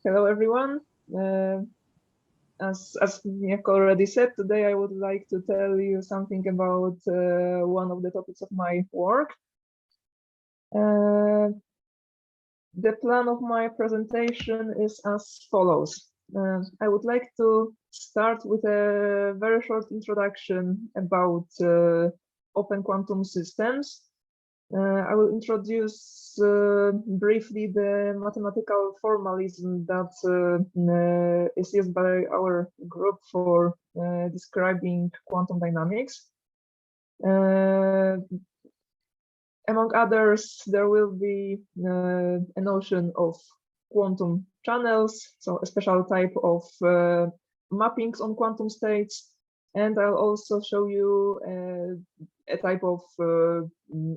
Hello, everyone. As Mieko already said, today I would like to tell you something about one of the topics of my work. The plan of my presentation is as follows. I would like to start with a very short introduction about open quantum systems. I will introduce briefly the mathematical formalism that is used by our group for describing quantum dynamics. Among others, there will be a notion of quantum channels, so a special type of mappings on quantum states. And I'll also show you a type of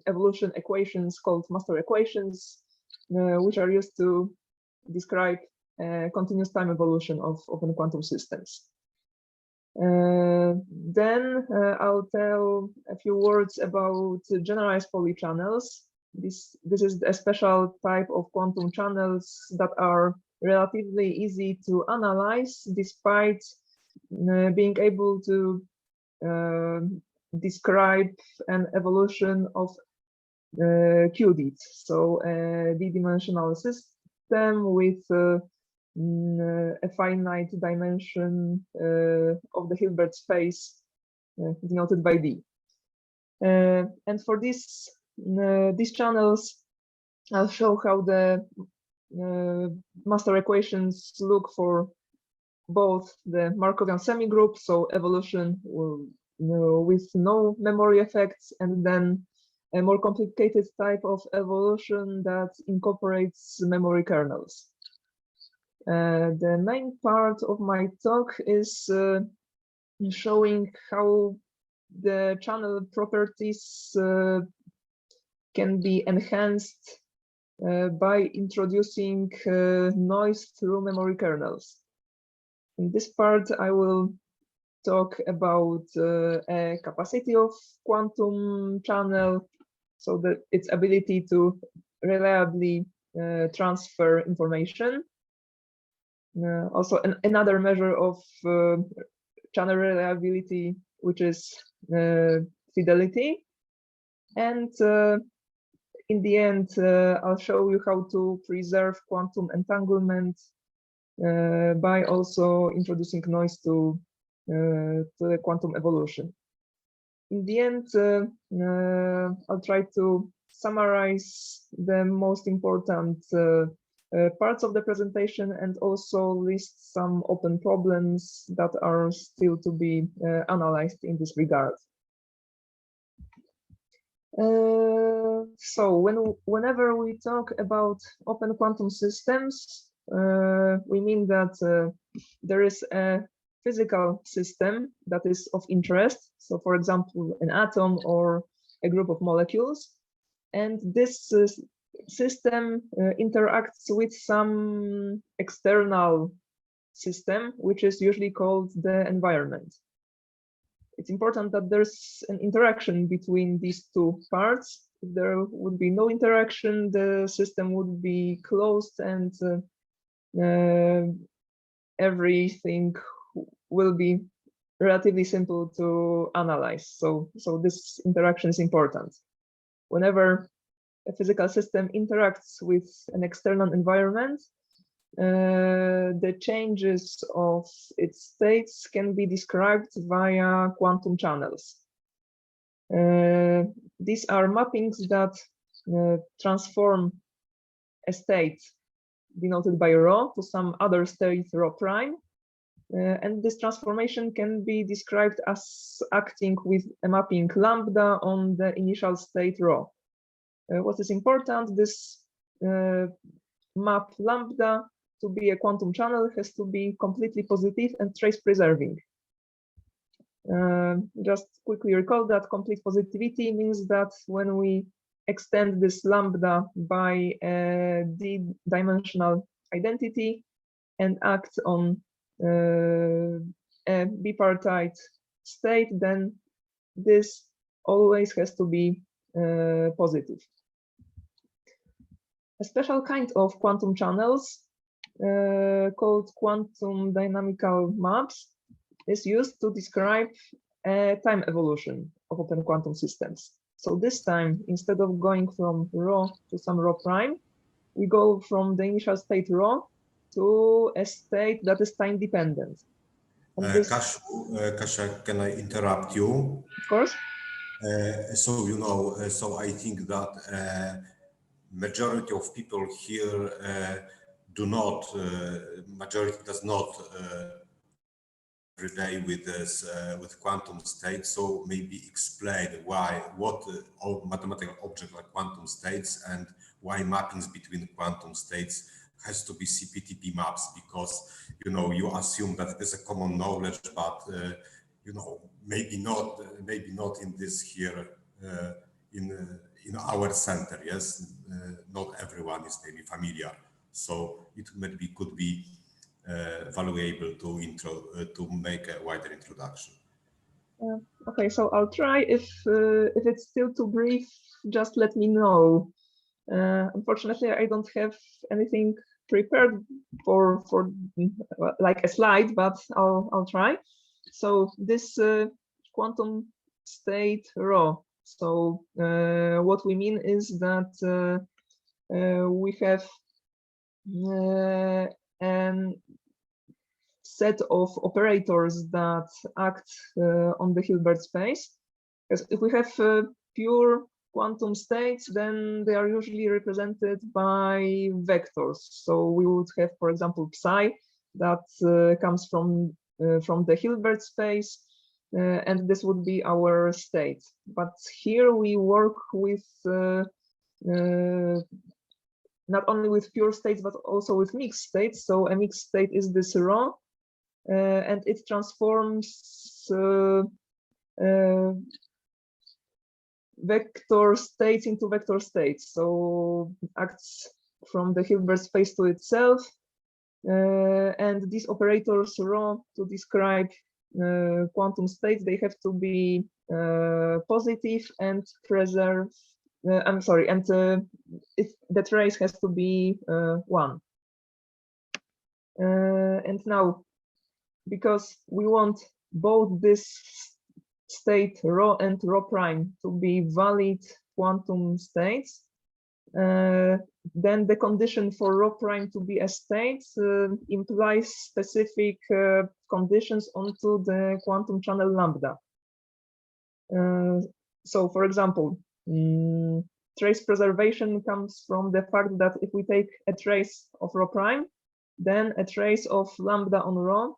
evolution equations called master equations, which are used to describe continuous time evolution of open quantum systems. Then I'll tell a few words about generalized polychannels. This is a special type of quantum channels that are relatively easy to analyze despite being able to describe an evolution of qubits, so a d-dimensional system with a finite dimension of the Hilbert space denoted by d. And for these channels, I'll show how the master equations look for both the Markovian semigroup, so evolution with no memory effects, and then a more complicated type of evolution that incorporates memory kernels. The main part of my talk is showing how the channel properties can be enhanced by introducing noise through memory kernels. In this part, I will talk about a capacity of quantum channel, so that its ability to reliably transfer information. Also, another measure of channel reliability, which is fidelity. And in the end, I'll show you how to preserve quantum entanglement by also introducing noise to the quantum evolution. In the end, I'll try to summarize the most important parts of the presentation and also list some open problems that are still to be analyzed in this regard. So whenever we talk about open quantum systems, we mean that there is a physical system that is of interest. So, for example, an atom or a group of molecules. And this system interacts with some external system, which is usually called the environment. It's important that there's an interaction between these two parts. If there would be no interaction, the system would be closed and everything will be relatively simple to analyze. So this interaction is important. Whenever a physical system interacts with an external environment, the changes of its states can be described via quantum channels. These are mappings that transform a state denoted by rho to some other state rho prime. And this transformation can be described as acting with a mapping lambda on the initial state rho. What is important, this map lambda to be a quantum channel has to be completely positive and trace preserving. Just quickly recall that complete positivity means that when we extend this lambda by a d-dimensional identity and act on a bipartite state, then this always has to be positive. A special kind of quantum channels called quantum dynamical maps is used to describe time evolution of open quantum systems. So this time, instead of going from rho to some rho prime, we go from the initial state rho to a state that is time dependent. Kasia, can I interrupt you? Of course. So, you know, so I think that majority of people here majority does not every day with this with quantum states. So maybe explain what mathematical object like quantum states and why mappings between quantum states has to be CPTP maps, because you know you assume that it is a common knowledge, but you know maybe not in this here in our center. Yes, not everyone is maybe familiar, so it maybe could be valuable to make a wider introduction. Okay, so I'll try. If it's still too brief, just let me know. Unfortunately, I don't have anything prepared for like a slide, but I'll try. So this quantum state rho. So what we mean is that we have an set of operators that act on the Hilbert space. Because if we have pure quantum states, then they are usually represented by vectors. So we would have, for example, psi that comes from the Hilbert space, and this would be our state. But here we work with not only with pure states, but also with mixed states. So a mixed state is this rho, and it transforms vector states into vector states. So acts from the Hilbert space to itself, and these operators rho to describe quantum states, they have to be positive and preserve. I'm sorry, and the trace has to be 1. And now, because we want both this state rho and rho prime to be valid quantum states, then the condition for rho prime to be a state implies specific conditions onto the quantum channel lambda. So, for example, trace preservation comes from the fact that if we take a trace of rho prime, then a trace of lambda on rho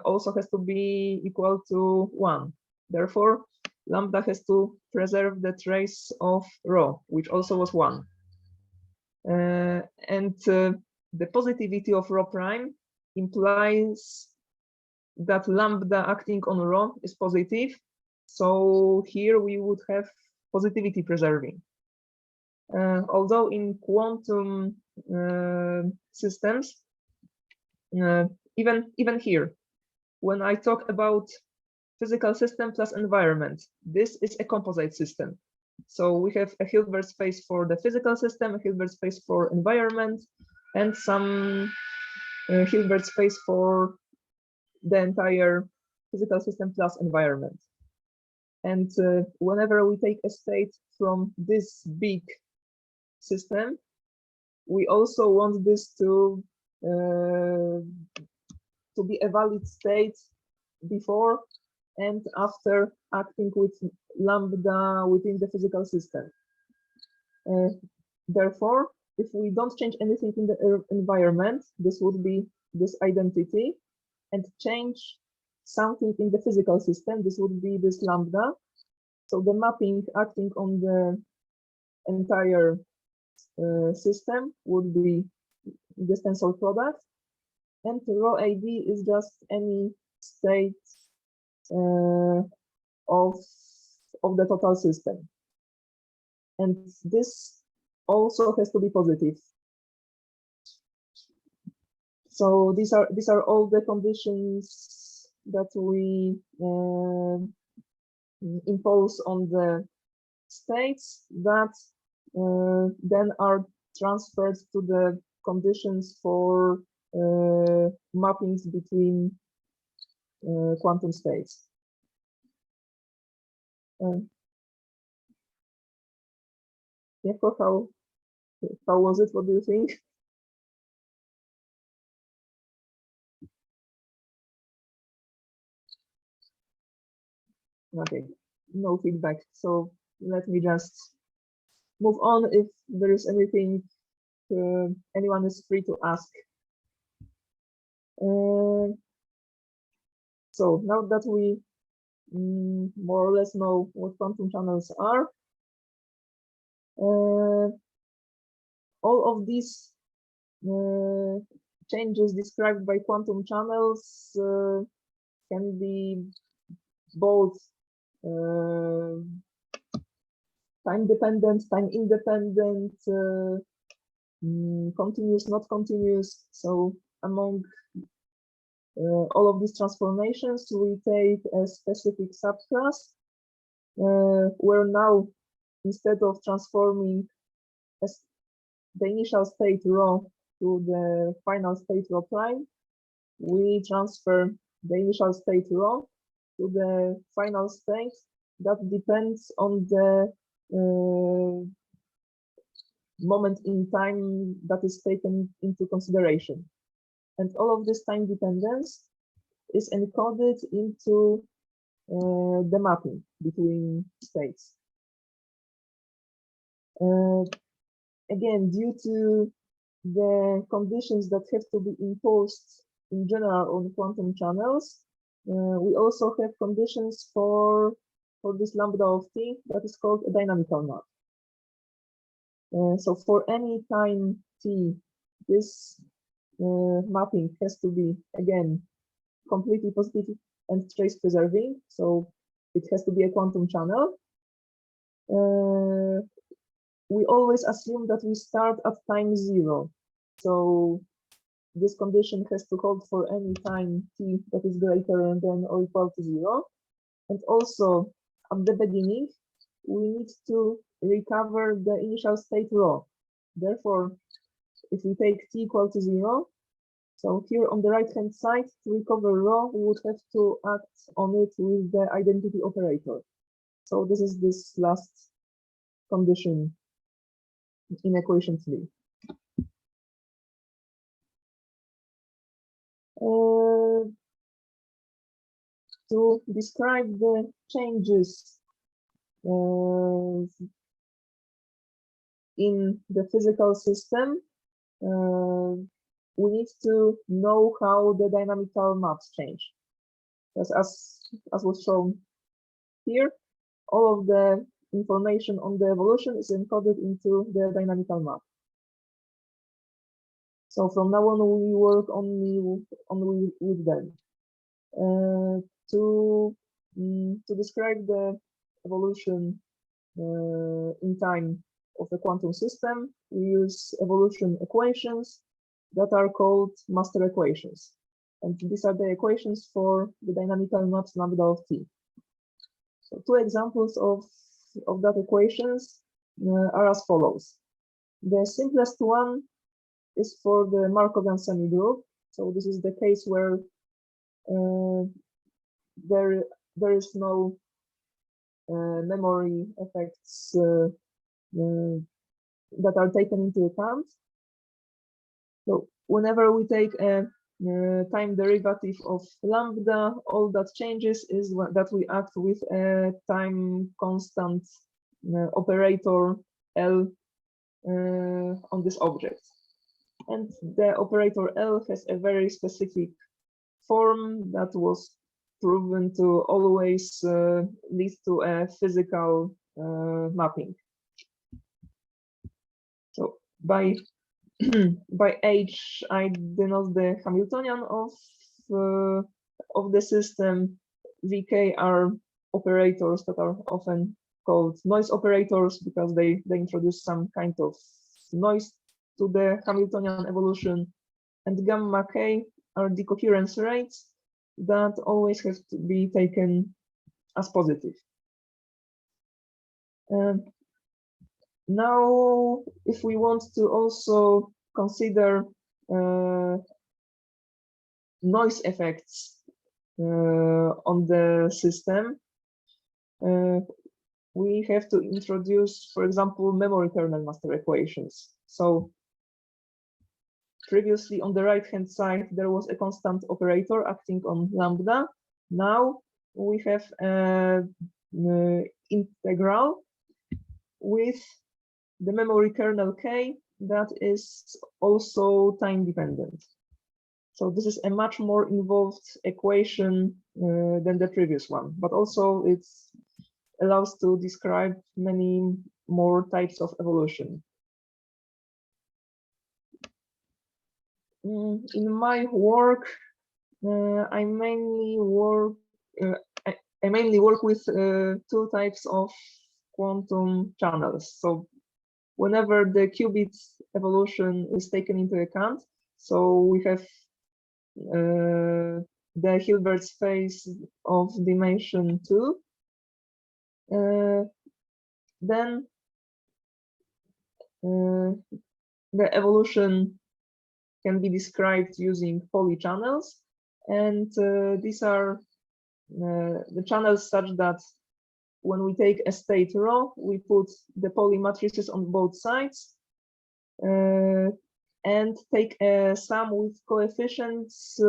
also has to be equal to 1. Therefore, lambda has to preserve the trace of rho, which also was 1. And the positivity of rho prime implies that lambda acting on rho is positive. So here we would have positivity preserving. Although in quantum systems, even here, when I talk about physical system plus environment, this is a composite system. So we have a Hilbert space for the physical system, a Hilbert space for environment, and some Hilbert space for the entire physical system plus environment. And whenever we take a state from this big system, we also want this to be a valid state before and after acting with lambda within the physical system. Therefore, if we don't change anything in the environment, this would be this identity, and change something in the physical system, this would be this lambda. So the mapping acting on the entire system would be this tensor product, and rho AD is just any state of the total system, and this also has to be positive. So these are all the conditions that we impose on the states that then are transferred to the conditions for mappings between quantum states. Yeah, how was it? What do you think? Okay, no feedback. So let me just move on. If there is anything anyone is free to ask. So now that we more or less know what quantum channels are, all of these changes described by quantum channels can be both time dependent, time independent, continuous, not continuous. So among all of these transformations, we take a specific subclass where now, instead of transforming the initial state rho to the final state rho prime, we transfer the initial state rho to the final state that depends on the moment in time that is taken into consideration. And all of this time dependence is encoded into the mapping between states. Again, due to the conditions that have to be imposed in general on quantum channels, we also have conditions for this lambda of t that is called a dynamical map. So for any time t, this mapping has to be, again, completely positive and trace preserving. So it has to be a quantum channel. We always assume that we start at time 0. So this condition has to hold for any time t that is greater than or equal to 0. And also at the beginning, we need to recover the initial state rho. Therefore, if we take t equal to 0, so here on the right-hand side, to recover rho, we would have to act on it with the identity operator. So this is this last condition in equation 3. To describe the changes in the physical system, we need to know how the dynamical maps change. As was shown here, all of the information on the evolution is encoded into the dynamical map. So from now on, we work only with them. To describe the evolution in time of the quantum system, we use evolution equations that are called master equations. And these are the equations for the dynamical maps lambda of t. So two examples of that equations are as follows. The simplest one is for the Markovian semigroup. So this is the case where there is no memory effects that are taken into account. So whenever we take a time derivative of lambda, all that changes is that we act with a time constant operator L on this object. And the operator L has a very specific form that was proven to always lead to a physical mapping. So by H, I denote the Hamiltonian of the system. Vk are operators that are often called noise operators because they introduce some kind of noise to the Hamiltonian evolution. And gamma k are decoherence rates that always have to be taken as positive. Now, if we want to also consider noise effects on the system, we have to introduce, for example, memory kernel master equations. So previously on the right-hand side, there was a constant operator acting on lambda. Now we have an integral with the memory kernel k that is also time dependent. So this is a much more involved equation than the previous one, but also it allows to describe many more types of evolution. In my work, I mainly work with two types of quantum channels. So whenever the qubit evolution is taken into account, so we have the Hilbert space of dimension 2, then the evolution can be described using polychannels, and these are the channels such that when we take a state rho, we put the poly matrices on both sides and take a sum with coefficients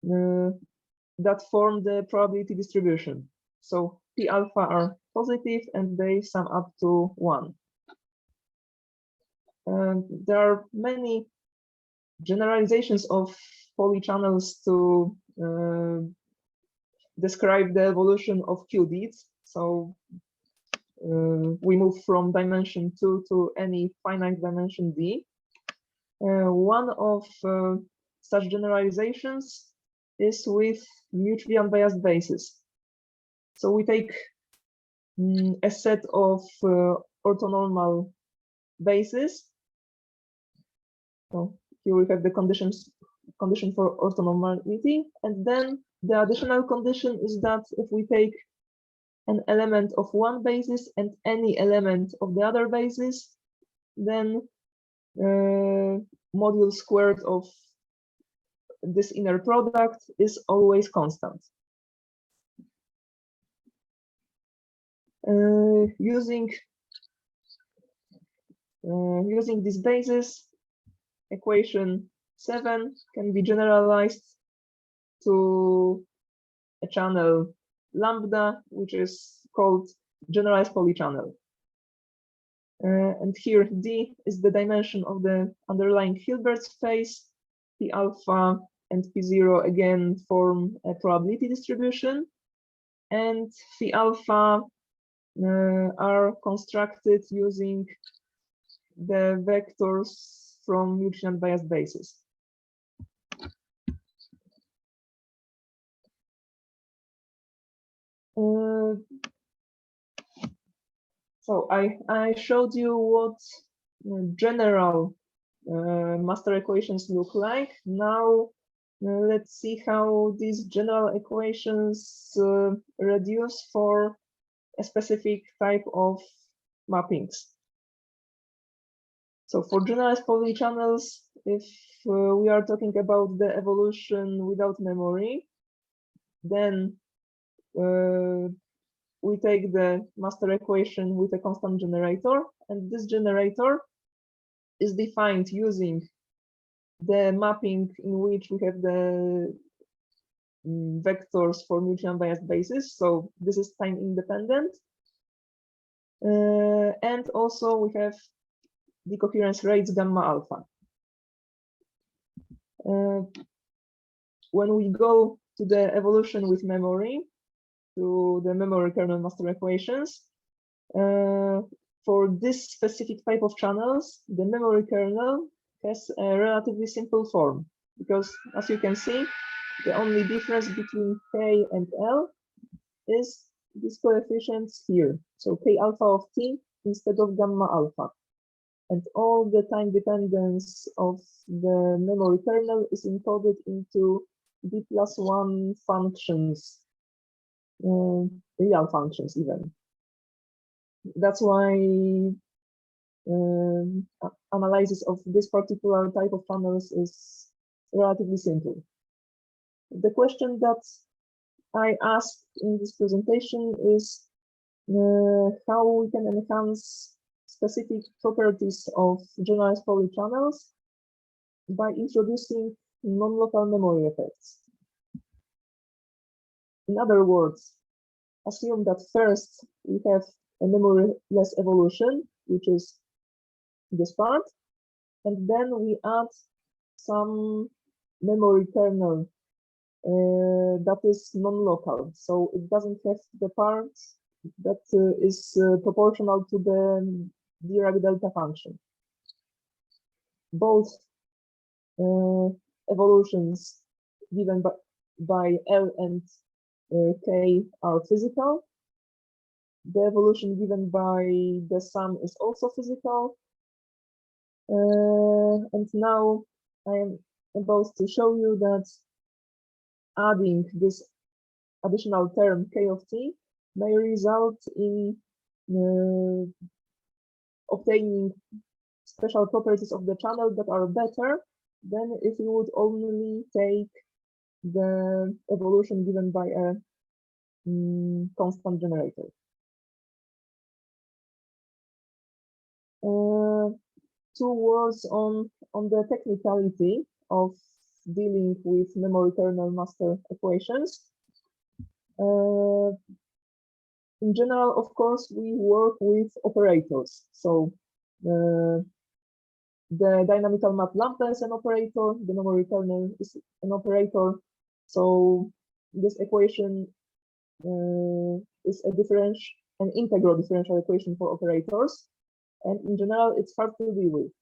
that form the probability distribution. So P alpha are positive and they sum up to 1. There are many generalizations of polychannels to describe the evolution of qubits. So we move from dimension 2 to any finite dimension d. One of such generalizations is with mutually unbiased bases. So we take a set of orthonormal bases. So here we have the condition for orthonormality, and then the additional condition is that if we take an element of one basis and any element of the other basis, then module squared of this inner product is always constant. Using this basis, equation 7 can be generalized to a channel lambda, which is called generalized polychannel. And here D is the dimension of the underlying Hilbert space. P alpha and P0 again form a probability distribution, and Phi alpha are constructed using the vectors from mutually unbiased bases. So I showed you what general master equations look like. Now let's see how these general equations reduce for a specific type of mappings. So for generalized polychannels, if we are talking about the evolution without memory, then we take the master equation with a constant generator, and this generator is defined using the mapping in which we have the vectors for mutually unbiased basis. So this is time independent. And also we have the coherence rates gamma alpha. When we go to the evolution with memory, to the memory kernel master equations, for this specific type of channels, the memory kernel has a relatively simple form, because as you can see, the only difference between K and L is these coefficients here. So K alpha of T instead of gamma alpha. And all the time dependence of the memory kernel is encoded into D+1 functions, real functions even. That's why analysis of this particular type of channels is relatively simple. The question that I asked in this presentation is how we can enhance specific properties of generalized Pauli channels by introducing non-local memory effects. In other words, assume that first we have a memoryless evolution, which is this part, and then we add some memory kernel that is non-local, so it doesn't have the part that is proportional to the Dirac delta function. Both evolutions given by L and K are physical. The evolution given by the sum is also physical. And now I am about to show you that adding this additional term K of t may result in obtaining special properties of the channel that are better than if you would only take the evolution given by a constant generator. Two words on the technicality of dealing with memory kernel master equations. In general, of course, we work with operators. So the dynamical map lambda is an operator, the memory kernel is an operator. So this equation is an integral differential equation for operators. And in general, it's hard to deal with.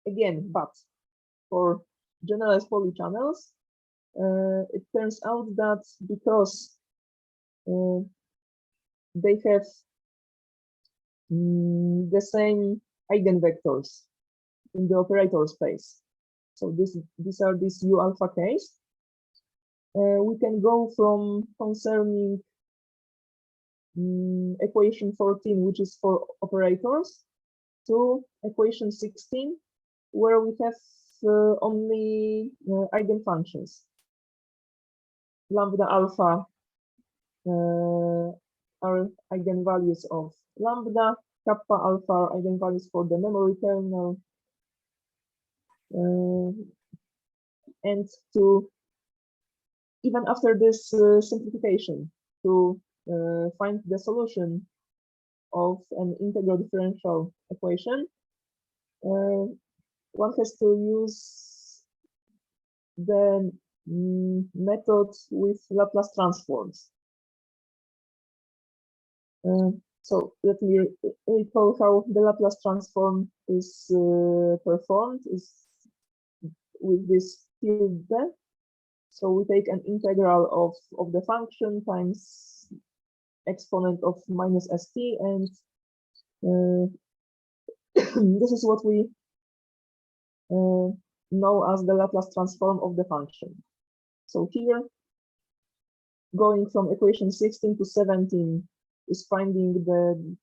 Again, but for generalized Pauli channels, it turns out that because they have the same eigenvectors in the operator space, so these are these U alpha k's, we can go from concerning equation 14, which is for operators, to equation 16, where we have only eigenfunctions. Lambda alpha are eigenvalues of lambda, kappa alpha are eigenvalues for the memory kernel, and to even after this simplification, to find the solution of an integral differential equation, one has to use the method with Laplace transforms. So let me recall how the Laplace transform is performed is with this tilde. So we take an integral of the function times exponent of minus st, and this is what we know as the Laplace transform of the function. So here, going from equation 16 to 17 is finding the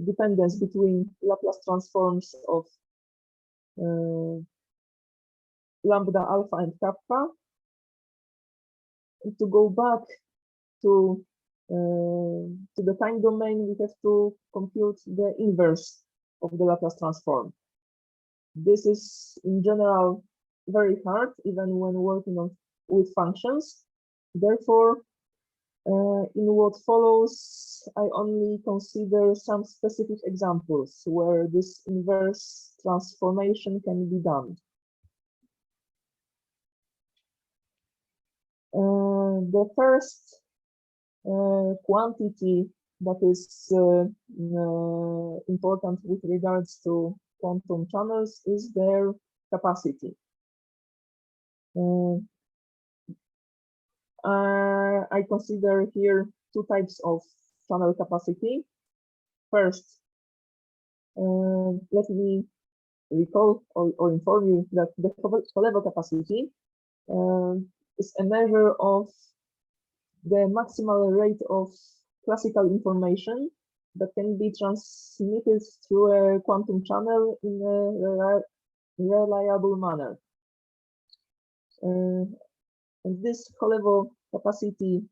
dependence between Laplace transforms of lambda alpha and kappa. And to go back to the time domain, we have to compute the inverse of the Laplace transform. This is in general very hard, even when working with functions. Therefore, in what follows, I only consider some specific examples where this inverse transformation can be done. The first quantity that is important with regards to quantum channels is their capacity. I consider here two types of channel capacity. First, let me recall or inform you that the Kolevo capacity is a measure of the maximal rate of classical information that can be transmitted through a quantum channel in a reliable manner. And this high-level capacity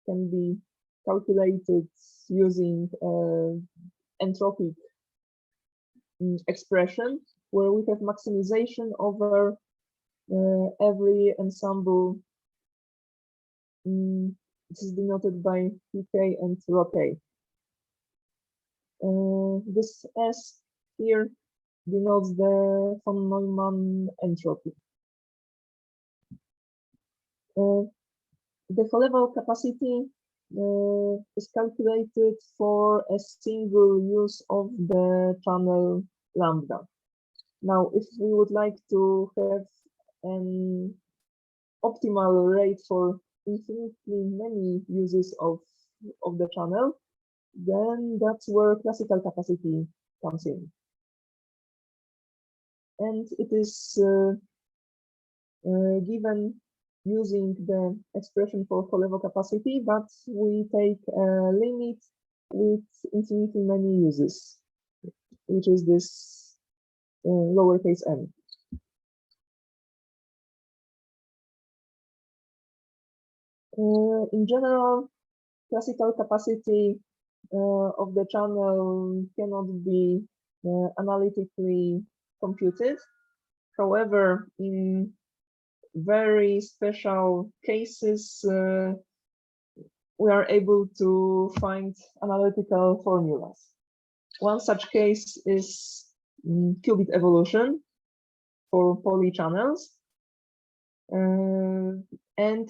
can be calculated using entropic expression, where we have maximization over every ensemble. This is denoted by pk and rho-k. This S here denotes the von Neumann entropy. The high-level capacity is calculated for a single use of the channel lambda. Now, if we would like to have an optimal rate for infinitely many uses of the channel, then that's where classical capacity comes in. And it is given using the expression for high-level capacity, but we take a limit with infinitely many uses, which is this lowercase m. In general, classical capacity of the channel cannot be analytically computed. However, in very special cases, we are able to find analytical formulas. One such case is qubit evolution for poly channels, and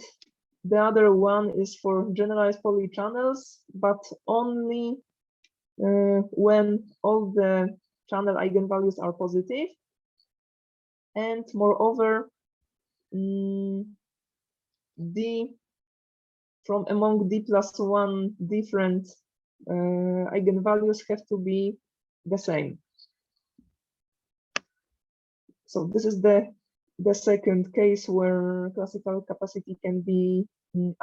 the other one is for generalized poly channels, but only when all the channel eigenvalues are positive, and moreover, d from among d+1 different eigenvalues have to be the same. So this is the second case where classical capacity can be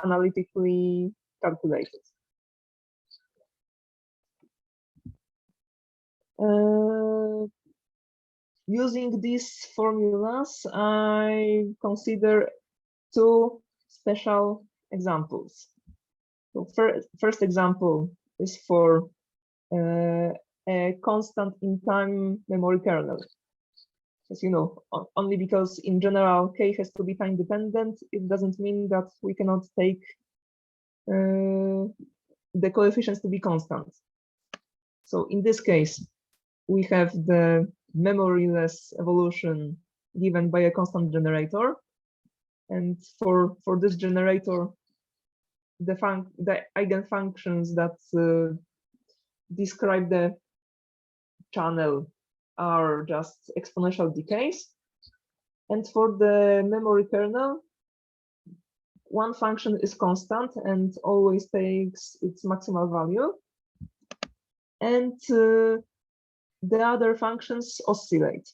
analytically calculated. Using these formulas, I consider two special examples. So first example is for a constant in time memory kernel. As you know, only because in general k has to be time dependent, it doesn't mean that we cannot take the coefficients to be constant. So in this case, we have the memoryless evolution given by a constant generator, and for this generator, the eigenfunctions that describe the channel are just exponential decays. And for the memory kernel, one function is constant and always takes its maximal value, and the other functions oscillate.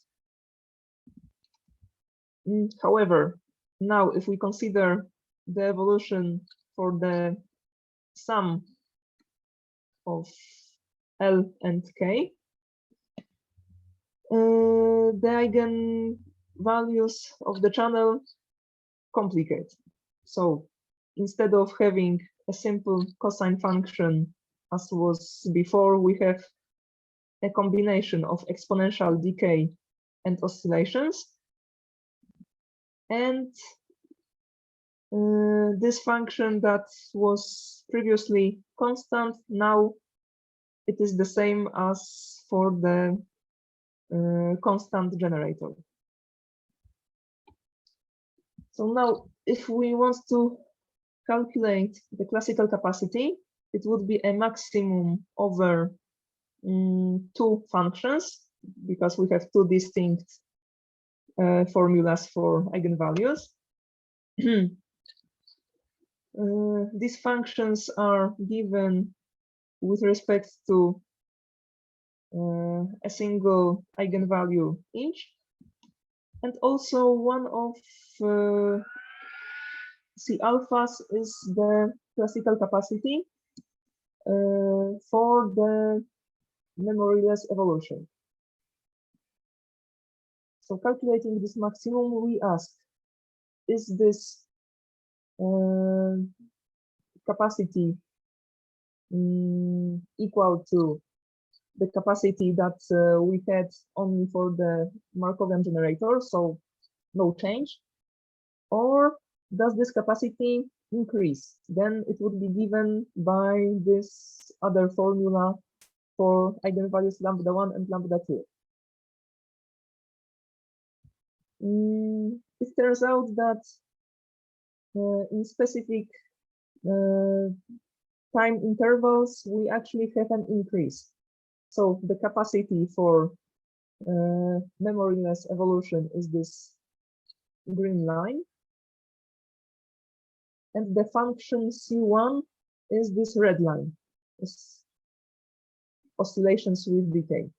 However, now if we consider the evolution for the sum of L and K, the eigenvalues of the channel complicate. So instead of having a simple cosine function as was before, we have a combination of exponential decay and oscillations. And this function that was previously constant, now it is the same as for the constant generator. So now, if we want to calculate the classical capacity, it would be a maximum over two functions, because we have two distinct formulas for eigenvalues. These functions are given with respect to a single eigenvalue each, and also one of C alphas is the classical capacity, for the memoryless evolution. So calculating this maximum, we ask, is this capacity equal to the capacity that we had only for the Markovian generator, so no change, or does this capacity increase? Then it would be given by this other formula for eigenvalues lambda 1 and lambda 2. It turns out that in specific time intervals, we actually have an increase. So the capacity for memoryless evolution is this green line. And the function C1 is this red line, is oscillations with decay.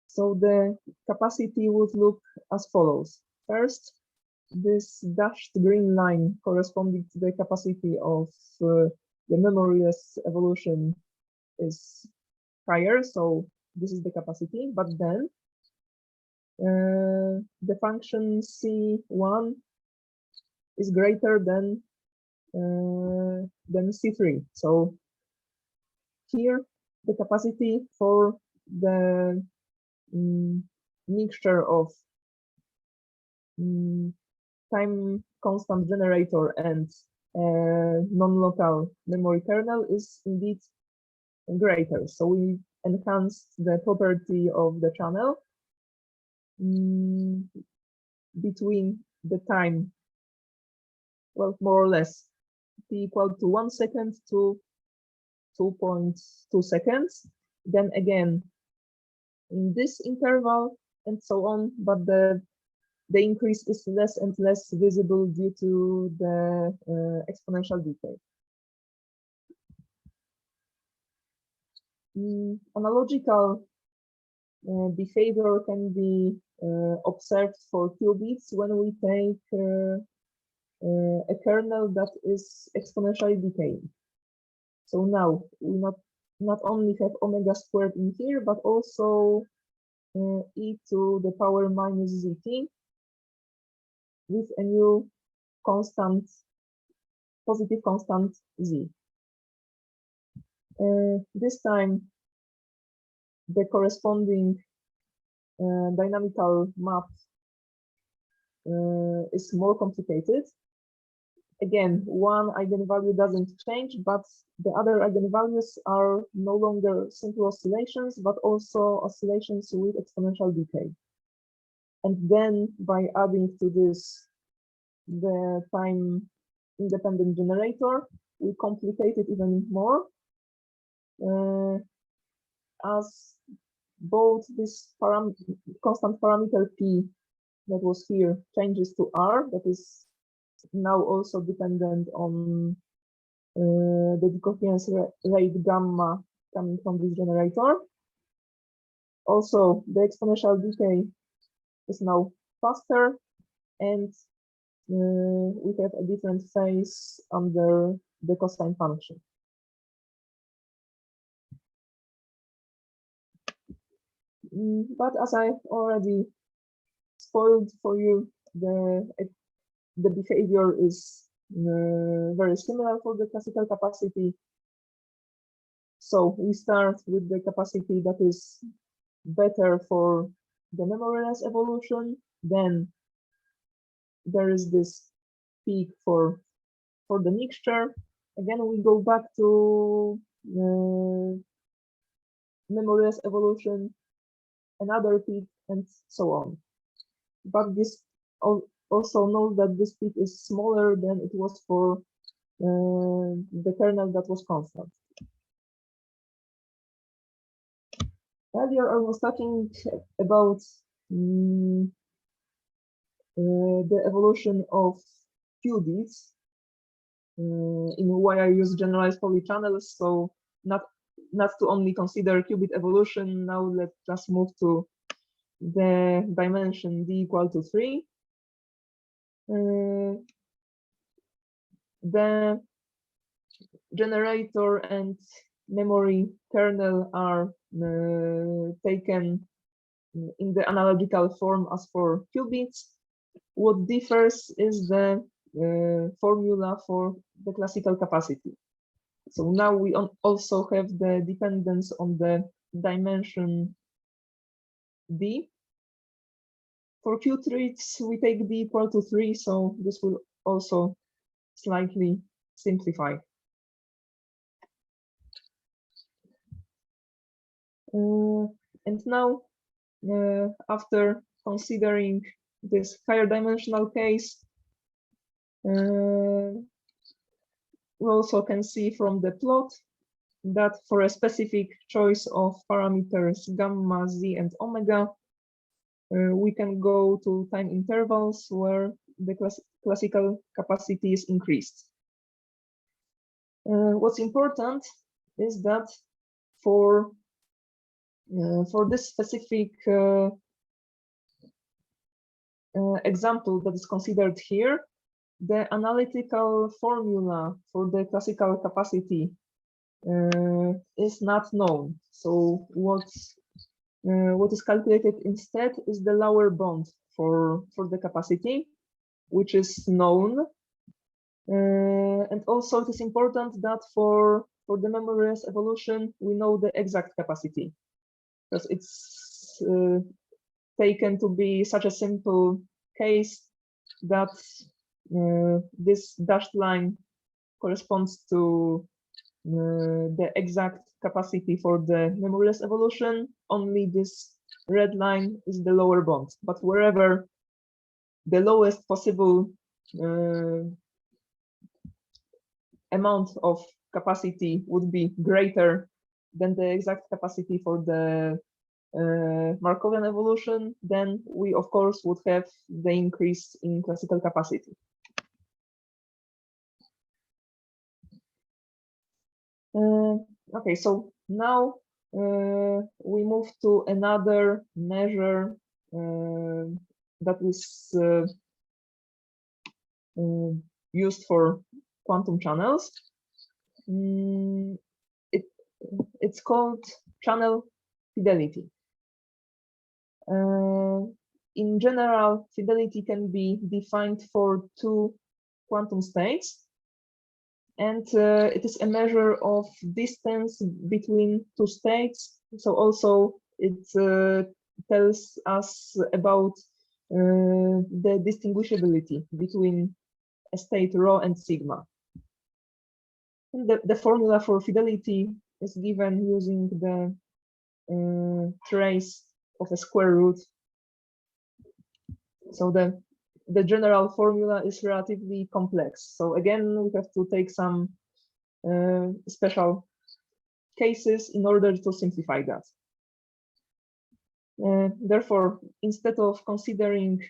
So the capacity would look as follows. First, this dashed green line corresponding to the capacity of the memoryless evolution is higher, so this is the capacity, but then the function C1 is greater than C3. So here the capacity for the mixture of time constant generator and non-local memory kernel is indeed greater. So we enhanced the property of the channel between the time, well, more or less t equal to 1 second to 2.2 seconds. Then again, in this interval and so on, but the increase is less and less visible due to the exponential decay. Analogical behavior can be observed for qubits when we take a kernel that is exponentially decaying. So now we not only have omega squared in here, but also e to the power minus zt with a new constant, positive constant z. This time, the corresponding dynamical map is more complicated. Again, one eigenvalue doesn't change, but the other eigenvalues are no longer simple oscillations, but also oscillations with exponential decay. And then by adding to this the time independent generator, we complicate it even more, as both this constant parameter p that was here changes to r, that is now also dependent on the decoherence rate gamma coming from this generator. Also, the exponential decay is now faster, and we have a different phase under the cosine function. But as I already spoiled for you, the behavior is very similar for the classical capacity. So we start with the capacity that is better for the memoryless evolution. Then there is this peak for the mixture. Again, we go back to memoryless evolution, another peak, and so on. But this also note that this peak is smaller than it was for the kernel that was constant. Earlier, I was talking about the evolution of qubits in why I use generalized Pauli channels. So not to only consider qubit evolution. Now let's just move to the dimension d equal to 3. The generator and memory kernel are taken in the analogical form as for qubits. What differs is the formula for the classical capacity. So now we also have the dependence on the dimension d. For q-trees, we take d equal to 3, so this will also slightly simplify. And now, after considering this higher dimensional case, we also can see from the plot that for a specific choice of parameters gamma, z, and omega, we can go to time intervals where the classical capacity is increased. What's important is that for this specific example that is considered here, the analytical formula for the classical capacity is not known. So what is calculated instead is the lower bound for the capacity, which is known. And also it is important that for the memoryless evolution, we know the exact capacity, because it's taken to be such a simple case that this dashed line corresponds to the exact capacity for the memoryless evolution. Only this red line is the lower bound, but wherever the lowest possible amount of capacity would be greater than the exact capacity for the Markovian evolution, then we of course would have the increase in classical capacity. Okay, so now we move to another measure that is used for quantum channels. It's called channel fidelity. In general, fidelity can be defined for two quantum states, and it is a measure of distance between two states. So also it tells us about the distinguishability between a state rho and sigma. And the formula for fidelity is given using the trace of a square root. So the general formula is relatively complex. So again, we have to take some special cases in order to simplify that. Therefore, instead of considering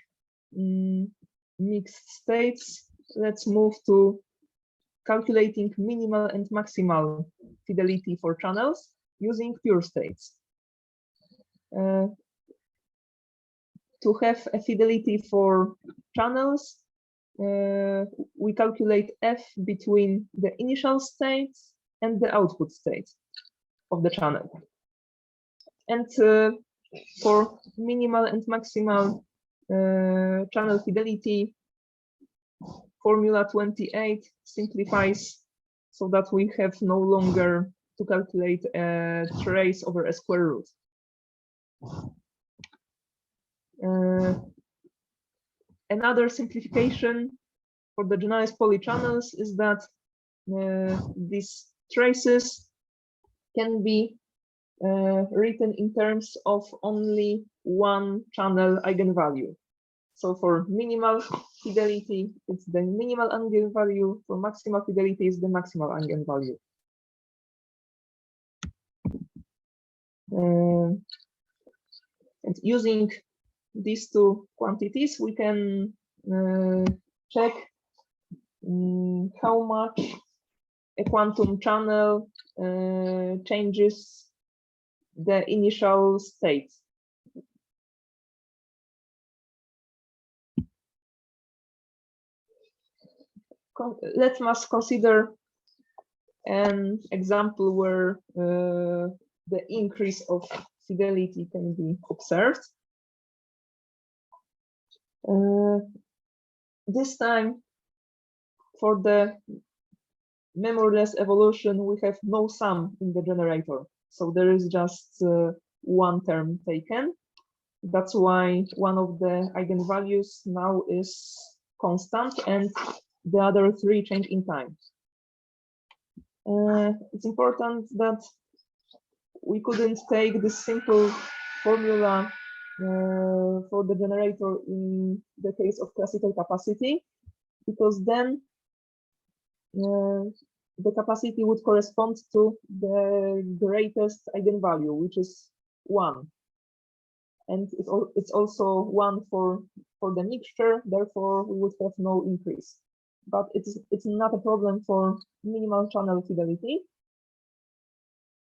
mixed states, let's move to calculating minimal and maximal fidelity for channels using pure states. To have a fidelity for channels, we calculate f between the initial states and the output state of the channel. And for minimal and maximal channel fidelity, formula 28 simplifies so that we have no longer to calculate a trace over a square root. Another simplification for the generalized polychannels is that these traces can be written in terms of only one channel eigenvalue. So for minimal fidelity, it's the minimal eigenvalue. For maximal fidelity, it's the maximal eigenvalue. And using these two quantities, we can check how much a quantum channel changes the initial state. Let us consider an example where the increase of fidelity can be observed. This time, for the memoryless evolution, we have no sum in the generator. So there is just one term taken. That's why one of the eigenvalues now is constant and the other three change in time. It's important that we couldn't take this simple formula for the generator in the case of classical capacity, because then the capacity would correspond to the greatest eigenvalue, which is 1. And it's also 1 for the mixture, therefore we would have no increase. But it's not a problem for minimal channel fidelity.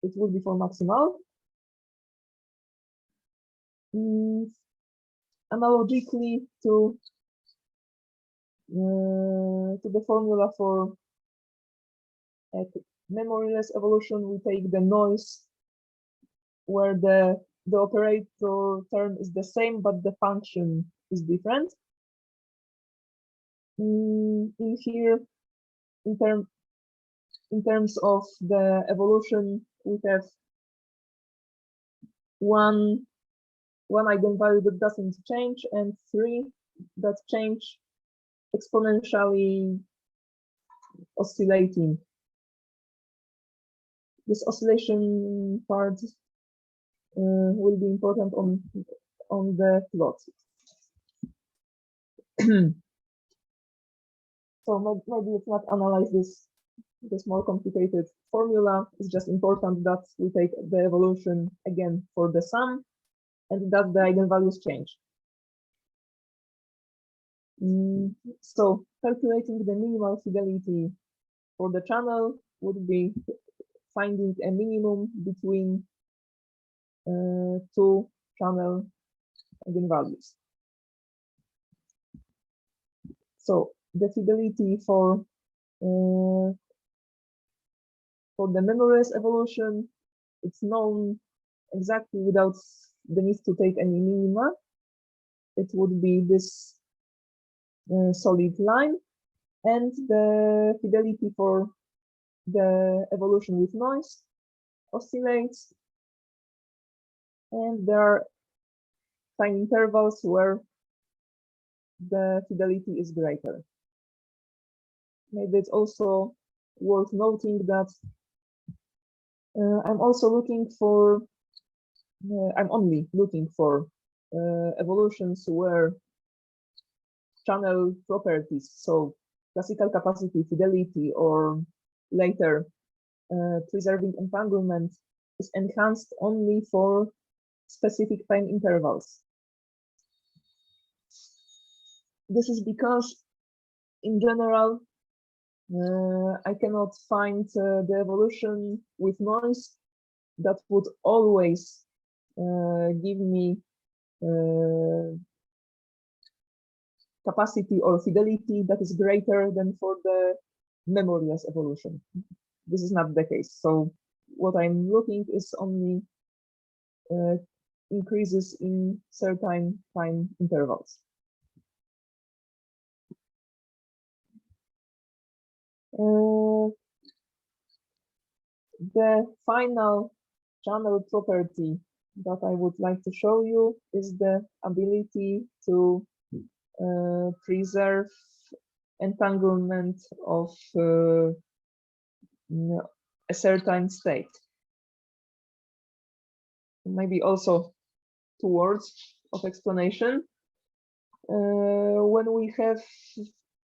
It will be for maximal. Analogically to the formula for memoryless evolution, we take the noise where the operator term is the same, but the function is different. In here, in terms of the evolution, we have one eigenvalue that doesn't change and 3 that change exponentially oscillating. This oscillation part will be important on the plot. So maybe let's not analyze this more complicated formula. It's just important that we take the evolution again for the sum and that the eigenvalues change. So calculating the minimal fidelity for the channel would be finding a minimum between 2 channel eigenvalues. So the fidelity for the memoryless evolution, it's known exactly without the need to take any minima. It would be this solid line, and the fidelity for the evolution with noise oscillates, and there are time intervals where the fidelity is greater. Maybe it's also worth noting that I'm only looking for evolutions where channel properties, so classical capacity, fidelity, or later preserving entanglement is enhanced only for specific time intervals. This is because, in general, I cannot find the evolution with noise that would always give me capacity or fidelity that is greater than for the memoryless evolution. This is not the case. So what I'm looking is only increases in certain time intervals. The final channel property that I would like to show you is the ability to preserve entanglement of a certain state. Maybe also 2 words of explanation. When we have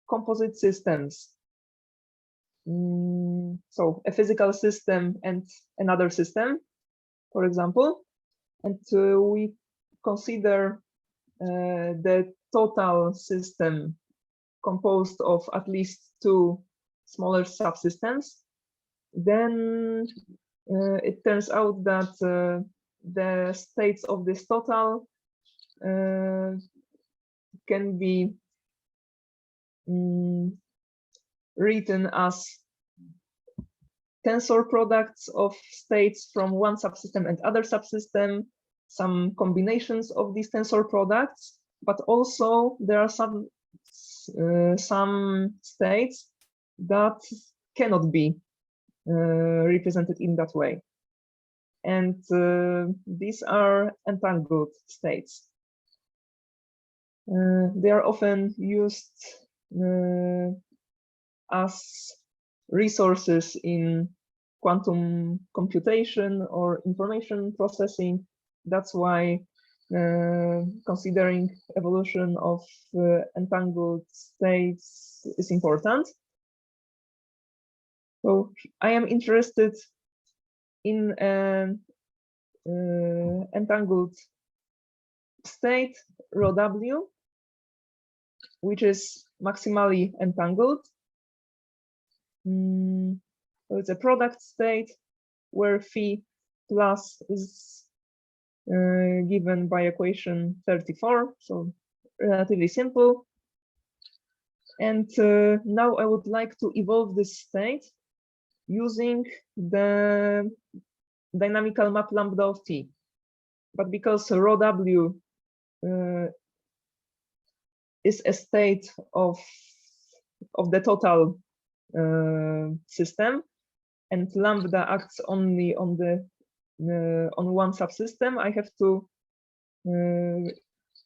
composite systems, so a physical system and another system, for example, and we consider the total system composed of at least 2 smaller subsystems, then it turns out that the states of this total can be written as tensor products of states from one subsystem and other subsystem, some combinations of these tensor products, but also there are some states that cannot be represented in that way. And these are entangled states. They are often used as resources in quantum computation or information processing. That's why considering evolution of entangled states is important. So I am interested in an entangled state, rho W, which is maximally entangled. So it's a product state where phi plus is given by equation 34, so relatively simple. And now I would like to evolve this state using the dynamical map lambda of T. But because rho W is a state of the total system, and lambda acts only on the on one subsystem, I have to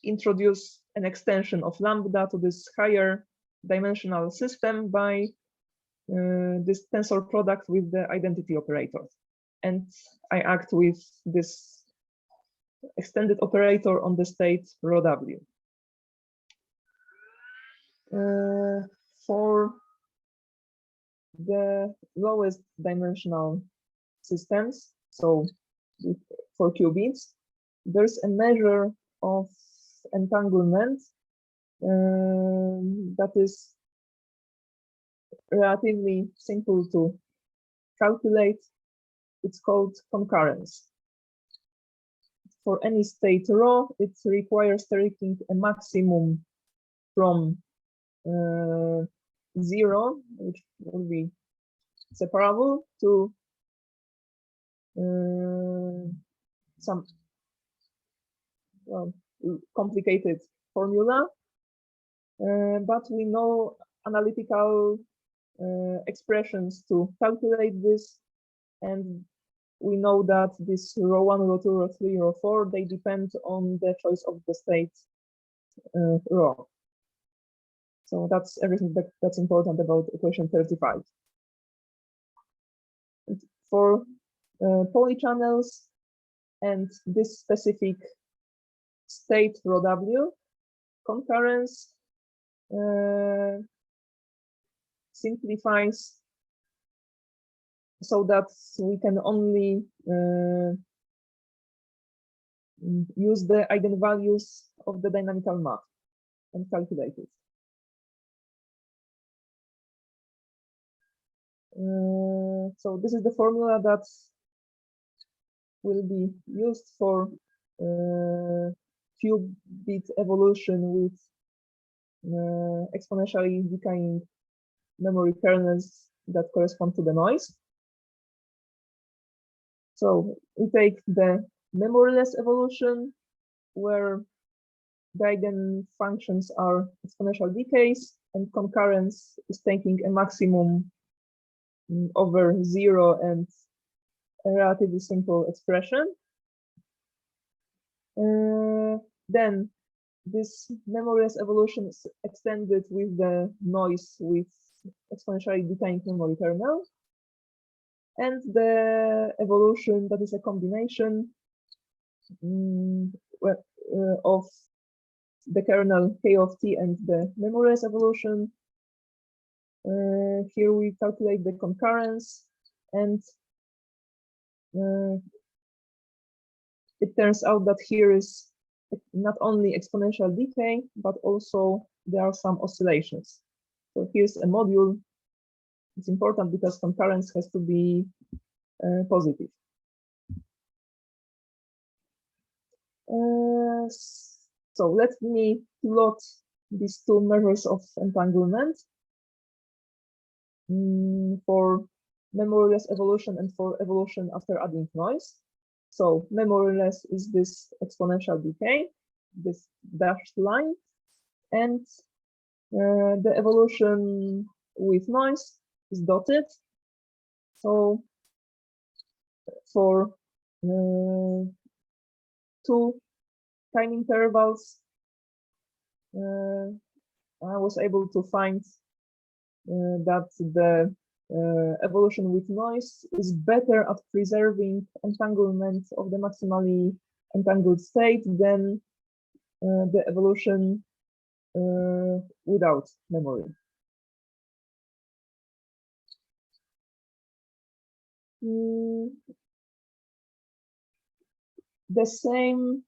introduce an extension of lambda to this higher dimensional system by this tensor product with the identity operator. And I act with this extended operator on the state rho W. For the lowest dimensional systems, so for qubits, there's a measure of entanglement that is relatively simple to calculate. It's called concurrence. For any state rho, it requires taking a maximum from 0, which will be separable, to some complicated formula, but we know analytical expressions to calculate this, and we know that this rho 1, rho 2, rho 3, rho 4, they depend on the choice of the state rho. So that's everything that's important about equation 35. For polychannels and this specific state rho W, concurrence simplifies so that we can only use the eigenvalues of the dynamical map and calculate it. So this is the formula that will be used for qubit evolution with exponentially decaying memory kernels that correspond to the noise. So we take the memoryless evolution, where the eigenfunctions are exponential decays, and concurrence is taking a maximum over 0 and a relatively simple expression. Then this memoryless evolution is extended with the noise with exponentially decaying memory kernel, and the evolution that is a combination of the kernel k of t and the memoryless evolution. Here we calculate the concurrence, and it turns out that here is not only exponential decay, but also there are some oscillations. So here's a module. It's important because concurrence has to be positive. So let me plot these two measures of entanglement for memoryless evolution and for evolution after adding noise. So memoryless is this exponential decay, this dashed line, and the evolution with noise is dotted. So for 2 time intervals, I was able to find that the evolution with noise is better at preserving entanglement of the maximally entangled state than the evolution without memory. The same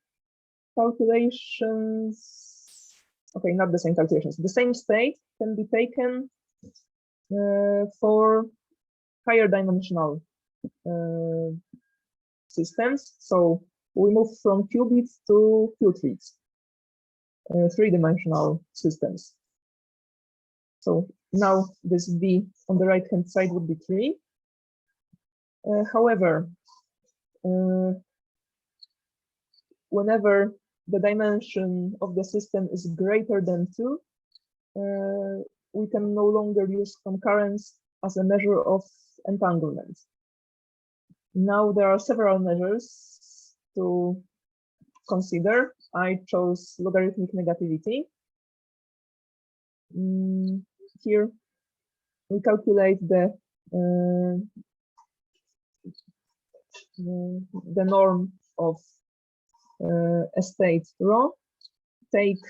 calculations, okay, not the same calculations, the same state can be taken for higher dimensional systems. So we move from qubits to qubits, 3-dimensional systems. So now this B on the right-hand side would be 3. However, whenever the dimension of the system is greater than 2, we can no longer use concurrence as a measure of entanglement. Now there are several measures to consider. I chose logarithmic negativity. Here we calculate the norm of a state rho, take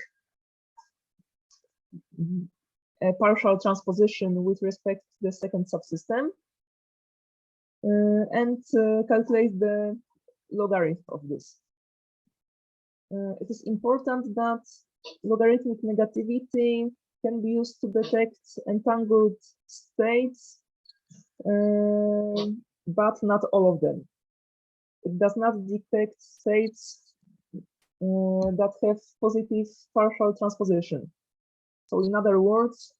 a partial transposition with respect to the second subsystem, and calculate the logarithm of this. It is important that logarithmic negativity can be used to detect entangled states, but not all of them. It does not detect states that have positive partial transposition. So in other words,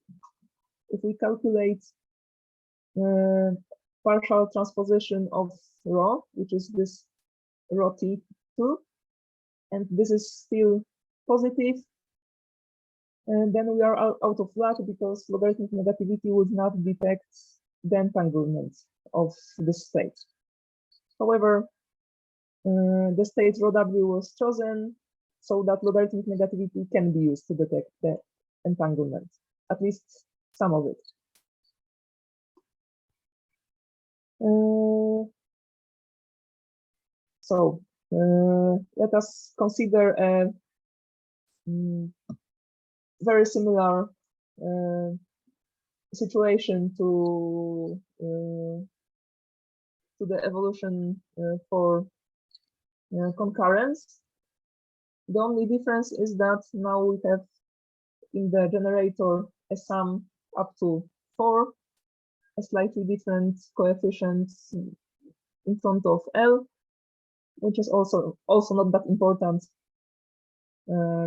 if we calculate partial transposition of rho, which is this rho T2, and this is still positive, and then we are out of luck because logarithmic negativity would not detect the entanglement of the state. However, the state rho W was chosen so that logarithmic negativity can be used to detect the entanglement, at least some of it. So let us consider a very similar situation to the evolution for concurrence. The only difference is that now we have in the generator a sum up to 4, a slightly different coefficient in front of L, which is also not that important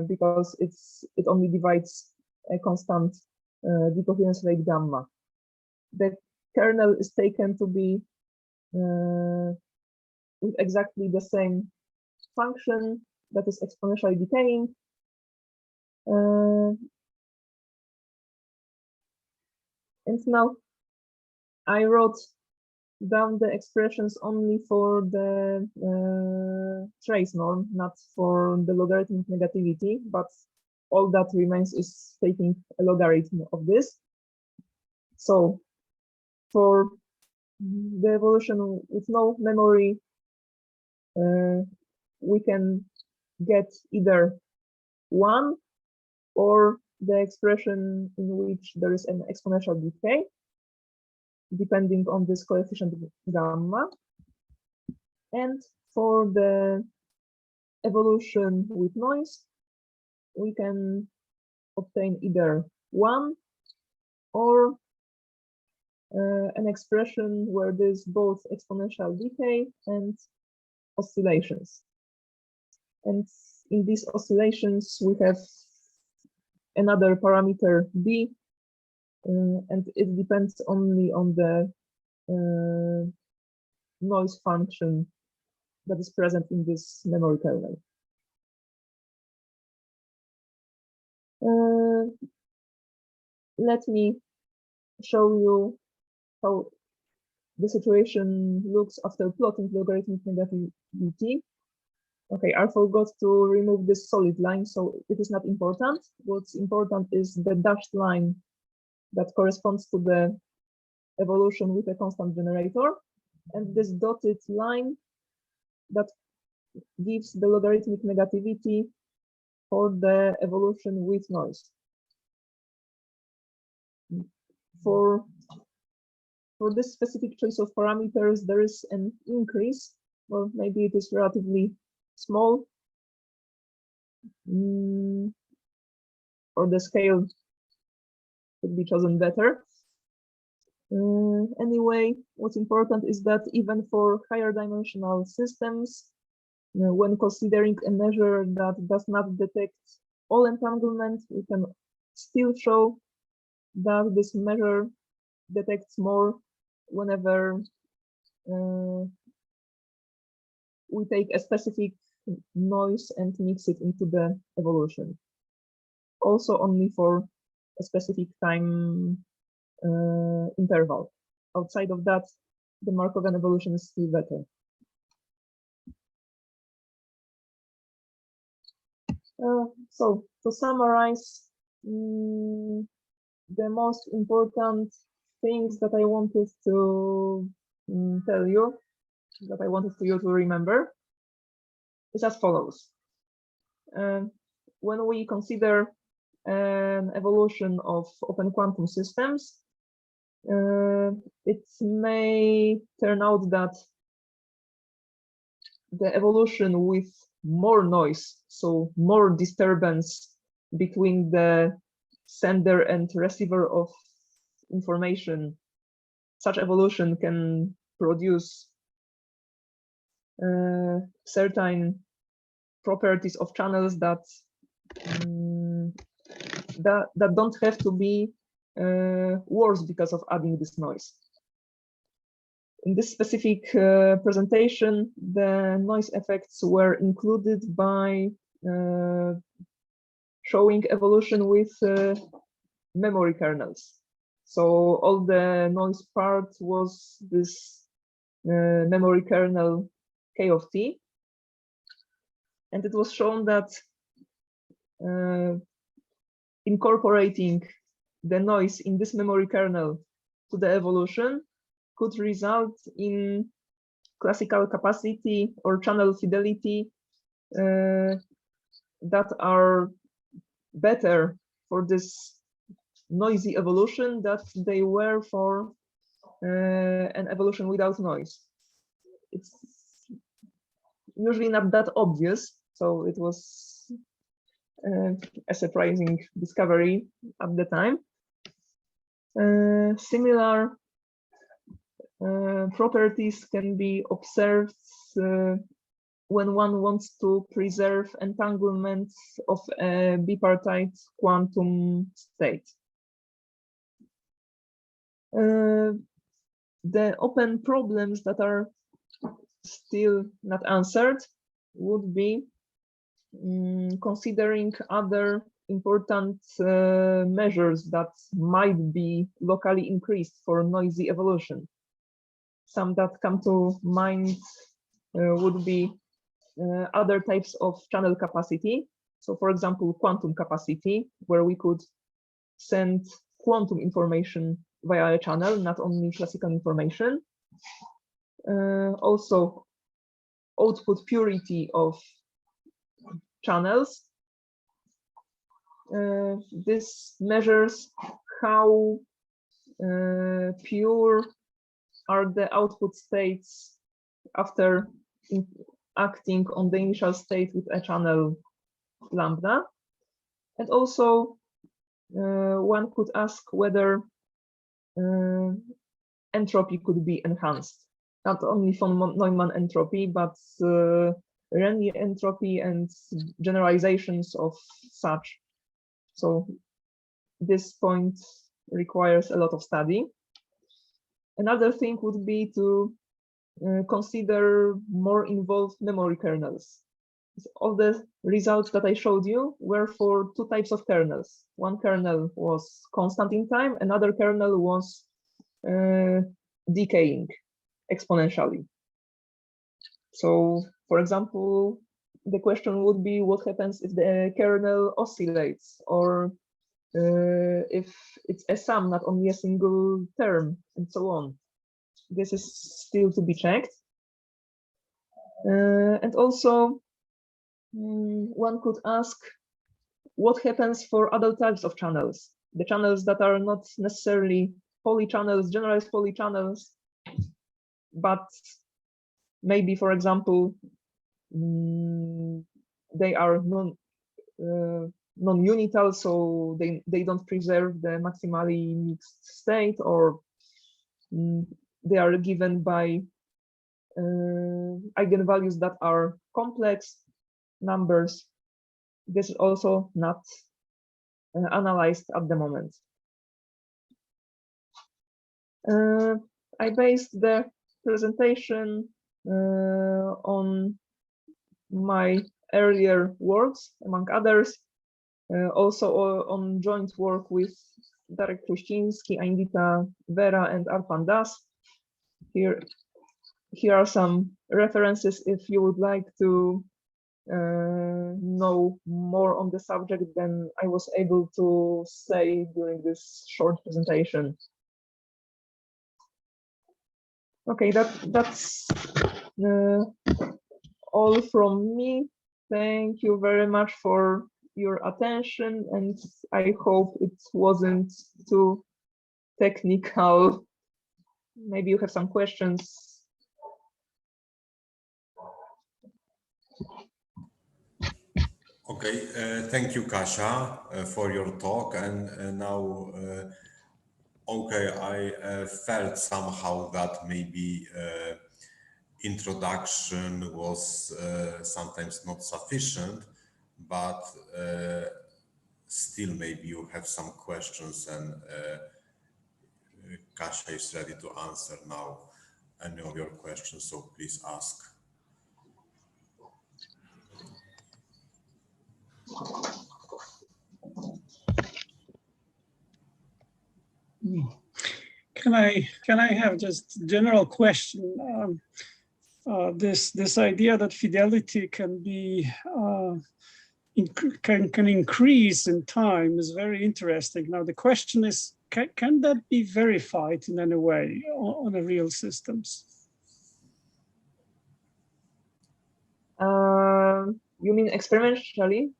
because it only divides a constant decoherence rate gamma. The kernel is taken to be with exactly the same function that is exponentially decaying. And now I wrote down the expressions only for the trace norm, not for the logarithmic negativity, but all that remains is taking a logarithm of this. So for the evolution with no memory, we can get either 1 or the expression in which there is an exponential decay, depending on this coefficient gamma. And for the evolution with noise, we can obtain either 1 or an expression where there's both exponential decay and oscillations. And in these oscillations, we have another parameter B, and it depends only on the noise function that is present in this memory kernel. Let me show you how the situation looks after plotting logarithmic negativity. Okay, I forgot to remove this solid line, so it is not important. What's important is the dashed line that corresponds to the evolution with a constant generator, and this dotted line that gives the logarithmic negativity for the evolution with noise. For this specific choice of parameters, there is an increase. Well, maybe it is relatively small, or the scale could be chosen better. Anyway, what's important is that even for higher dimensional systems, when considering a measure that does not detect all entanglement, we can still show that this measure detects more whenever we take a specific noise and mix it into the evolution. Also only for a specific time interval. Outside of that, the Markovian evolution is still better. So to summarize, the most important things that I wanted to tell you, that I wanted you to remember, is as follows. When we consider an evolution of open quantum systems, it may turn out that the evolution with more noise, so more disturbance between the sender and receiver of information, such evolution can produce certain properties of channels that that don't have to be worse because of adding this noise. In this specific presentation, the noise effects were included by showing evolution with memory kernels. So all the noise part was this memory kernel K of t. And it was shown that incorporating the noise in this memory kernel to the evolution could result in classical capacity or channel fidelity that are better for this noisy evolution that they were for an evolution without noise. It's usually not that obvious, so it was a surprising discovery at the time. Similar properties can be observed when one wants to preserve entanglements of a bipartite quantum state. The open problems that are still not answered would be considering other important measures that might be locally increased for noisy evolution. Some that come to mind would be other types of channel capacity. So for example, quantum capacity, where we could send quantum information via a channel, not only classical information. Also, output purity of channels. This measures how pure are the output states after acting on the initial state with a channel lambda. And also, one could ask whether entropy could be enhanced, not only von Neumann entropy, but Rényi entropy and generalizations of such. So this point requires a lot of study. Another thing would be to consider more involved memory kernels. All the results that I showed you were for two types of kernels. One kernel was constant in time, another kernel was decaying exponentially. So, for example, the question would be what happens if the kernel oscillates, or if it's a sum, not only a single term, and so on. This is still to be checked. And also, one could ask what happens for other types of channels, the channels that are not necessarily polychannels, generalized polychannels, but maybe, for example, they are non-unital, so they don't preserve the maximally mixed state, or they are given by eigenvalues that are complex numbers. This is also not analyzed at the moment. I based the presentation on my earlier works, among others, also on joint work with Darek Kruściński, Anita Vera, and Arpan Das. Here are some references if you would like to know more on the subject than I was able to say during this short presentation. Okay, that's all from me. Thank you very much for your attention, and I hope it wasn't too technical. Maybe you have some questions. Okay, thank you, Kasia, for your talk. And now, okay, I felt somehow that maybe introduction was sometimes not sufficient, but still maybe you have some questions, and Kasia is ready to answer now any of your questions, so please ask. Can I have just a general question? This idea that fidelity can be can increase in time is very interesting. Now the question is, can that be verified in any way on the real systems? You mean experimentally?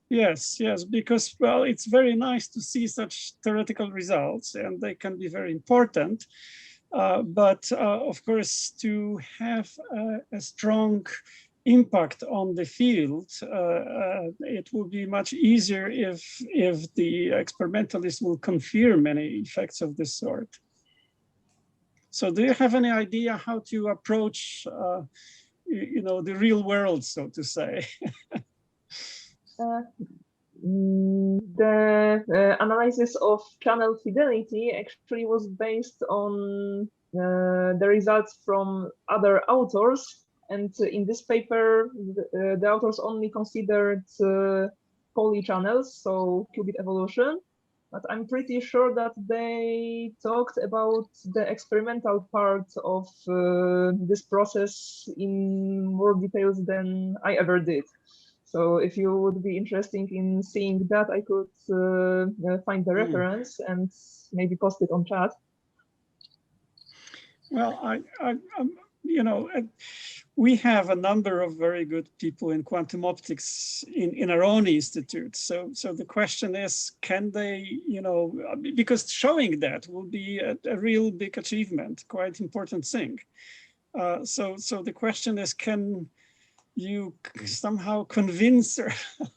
Yes, because, well, it's very nice to see such theoretical results, and they can be very important. But of course, to have a strong impact on the field, it will be much easier if the experimentalists will confirm any effects of this sort. So do you have any idea how to approach the real world, so to say? The analysis of channel fidelity actually was based on the results from other authors, and in this paper the authors only considered polychannels, so qubit evolution, but I'm pretty sure that they talked about the experimental part of this process in more details than I ever did. So if you would be interested in seeing that, I could find the reference and maybe post it on chat. Well, we have a number of very good people in quantum optics in our own institute. So the question is, can they, because showing that will be a real big achievement, quite important thing. So the question is, can you somehow convince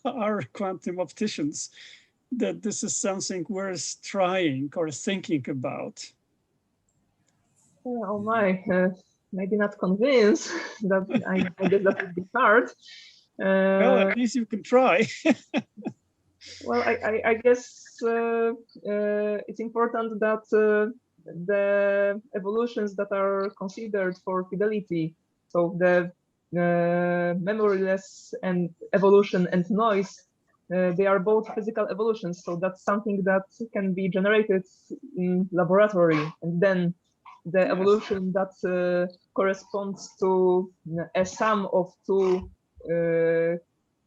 our quantum opticians that this is something worth trying or thinking about? Oh my, maybe not convince. That I guess that would be hard. Well, at least you can try. Well, I guess it's important that the evolutions that are considered for fidelity, so the memoryless and evolution and noise, they are both physical evolutions. So that's something that can be generated in laboratory, and then the evolution that corresponds to a sum of two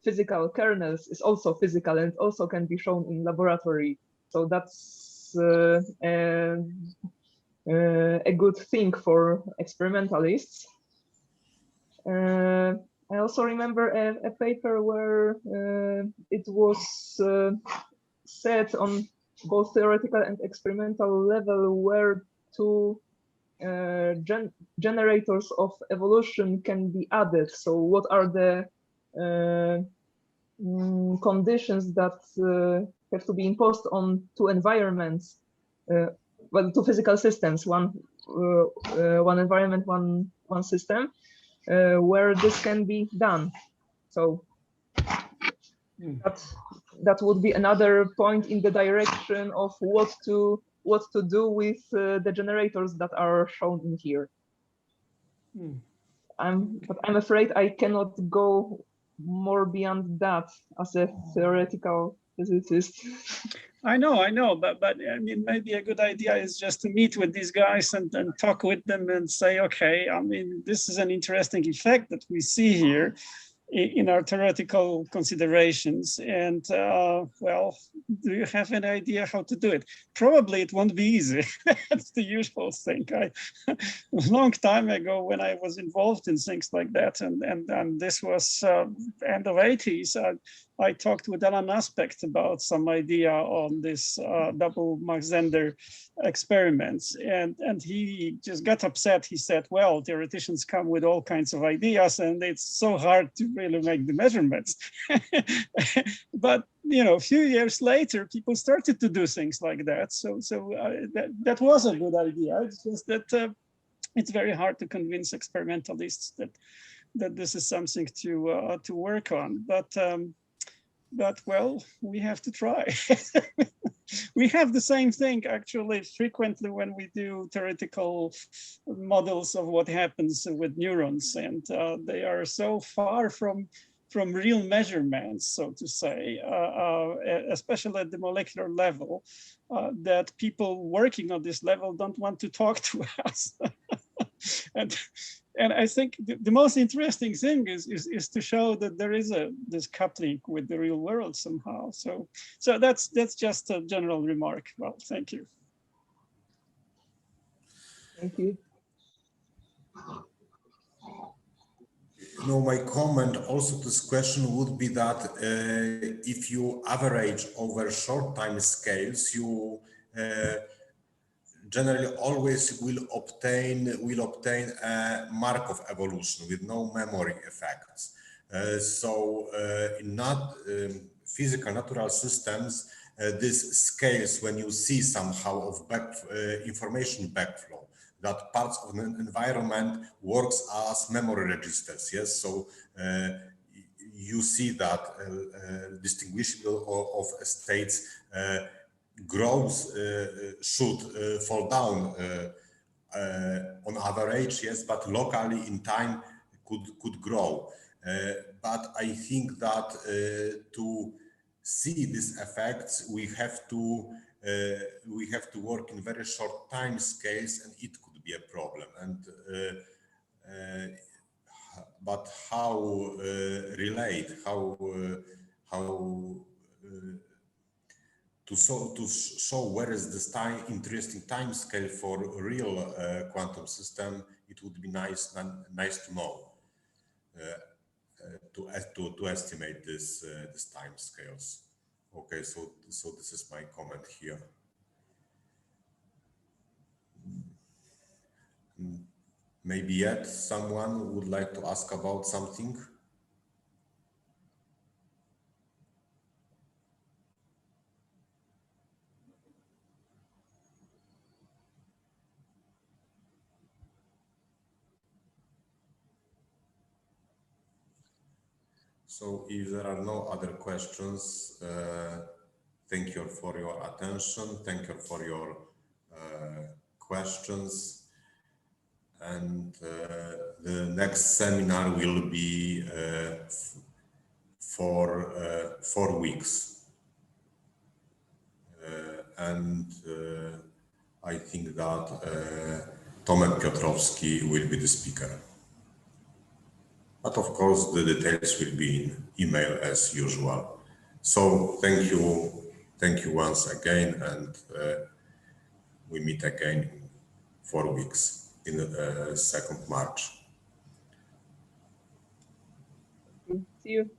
physical kernels is also physical and also can be shown in laboratory. So that's a good thing for experimentalists. I also remember a paper where it was said on both theoretical and experimental level where two generators of evolution can be added. So what are the conditions that have to be imposed on two environments, well, two physical systems, one environment, one system, where this can be done. So that would be another point in the direction of what to do with the generators that are shown in here. But I'm afraid I cannot go more beyond that as a theoretical physicist. I know, but I mean, maybe a good idea is just to meet with these guys and talk with them and say, okay, I mean, this is an interesting effect that we see here in our theoretical considerations. And well, do you have any idea how to do it? Probably it won't be easy. That's the usual thing. A long time ago when I was involved in things like that, and this was end of 80s, I talked with Alan Aspect about some idea on this double Mach-Zehnder experiments, and he just got upset. He said, well, theoreticians come with all kinds of ideas and it's so hard to really make the measurements. But you know, a few years later, people started to do things like that. So that was a good idea. It's just that it's very hard to convince experimentalists that this is something to work on. But well, we have to try. We have the same thing actually frequently when we do theoretical models of what happens with neurons, and they are so far from real measurements, so to say, especially at the molecular level, that people working on this level don't want to talk to us. And I think the most interesting thing is to show that there is this coupling with the real world somehow. So that's just a general remark. Well, thank you. Thank you. No, my comment also to this question would be that if you average over short time scales, you generally always will obtain a Markov evolution with no memory effects. In physical natural systems, this scales when you see somehow of information backflow, that parts of an environment works as memory registers. Yes, so you see that distinguishable of states growth should fall down on average, yes, but locally in time could grow. But I think that to see these effects, we have to work in very short time scales, and it could be a problem. And but how relate to show where is this interesting time scale for real quantum system, it would be nice to know to estimate this time scales. Okay, so this is my comment here. Maybe yet someone would like to ask about something. So if there are no other questions, thank you for your attention. Thank you for your questions. And the next seminar will be for 4 weeks. I think that Tomek Piotrowski will be the speaker. But of course, the details will be in email as usual. So thank you once again, and we meet again in 4 weeks, in 2nd March. See you.